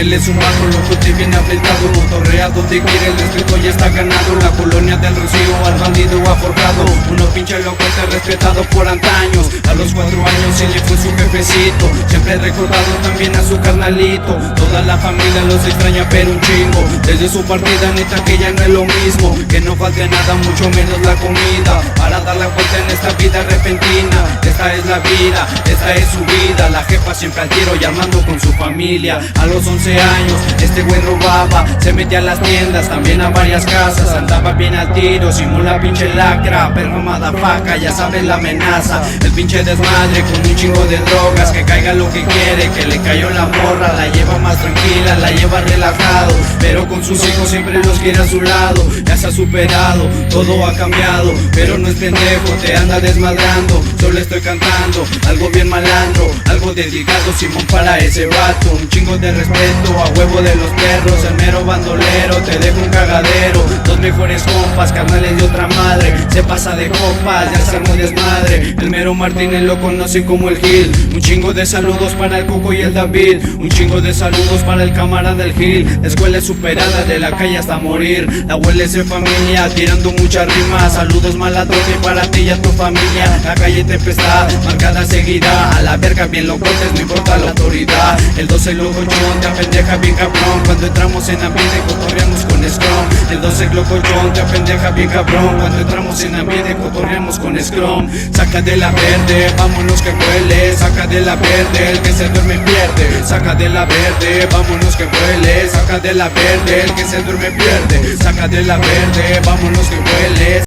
él es un bajo, loco te viene afectado, motorreado, te quiere el respeto, ya está ganado. La colonia del Rocío al bandido ha forjado. Uno pinche loco te respetado por antaños. A los 4 años él fue su jefecito, siempre recordado también a su carnalito. Toda la familia los extraña pero un chingo. Desde su partida neta que ya no es lo mismo. Que no falte nada, mucho menos la comida, para dar la vuelta en esta vida repentina. Esta es la vida, esta es su vida. La jefa siempre al tiro y armando con su familia. A los 11 años este güey robaba, se metía a las tiendas, también a varias casas. Andaba bien al tiro, simula pinche lacra, perro madafaca, ya sabes la amenaza. El pinche desmadre con un chingo de drogas, que caiga lo que quiere, que le cayó la morra. La lleva más tranquila, la lleva relajado, pero con sus hijos siempre los quiere a su lado. Ya se ha superado, todo ha cambiado, pero no es pendejo, te anda desmadrando. Solo estoy cantando, algo bien malandro, algo dedicado Simón para ese vato. Un chingo de respeto, a huevo de los perros, el mero bandolero, te dejo un cagadero. Dos mejores compas, carnales de otra madre, se pasa de copas, ya se armó desmadre. El mero Martínez lo conocen como el Gil. Un chingo de saludos para el Coco y el David, un chingo de saludos para el camarada del Gil. La escuela es superada, de la calle hasta morir. La abuela es de familia, tirando muchas rimas. Saludos maladrones para ti y a tu familia. La calle tempestad, marcada seguida. A la verga bien locotes, no importa la autoridad. El 12 locochón, te apendeja bien cabrón. Cuando entramos en ambiente cotorreamos con Scrum. El 12 locochón, te apendeja bien cabrón. Cuando entramos en ambiente cotorreamos con Scrum. Saca de la verde, vámonos que huele. Saca de la verde, el que se duerme pierde. Saca de la verde, vámonos que huele. Saca de la verde, el que se duerme pierde. Saca de la verde, vámonos que huele.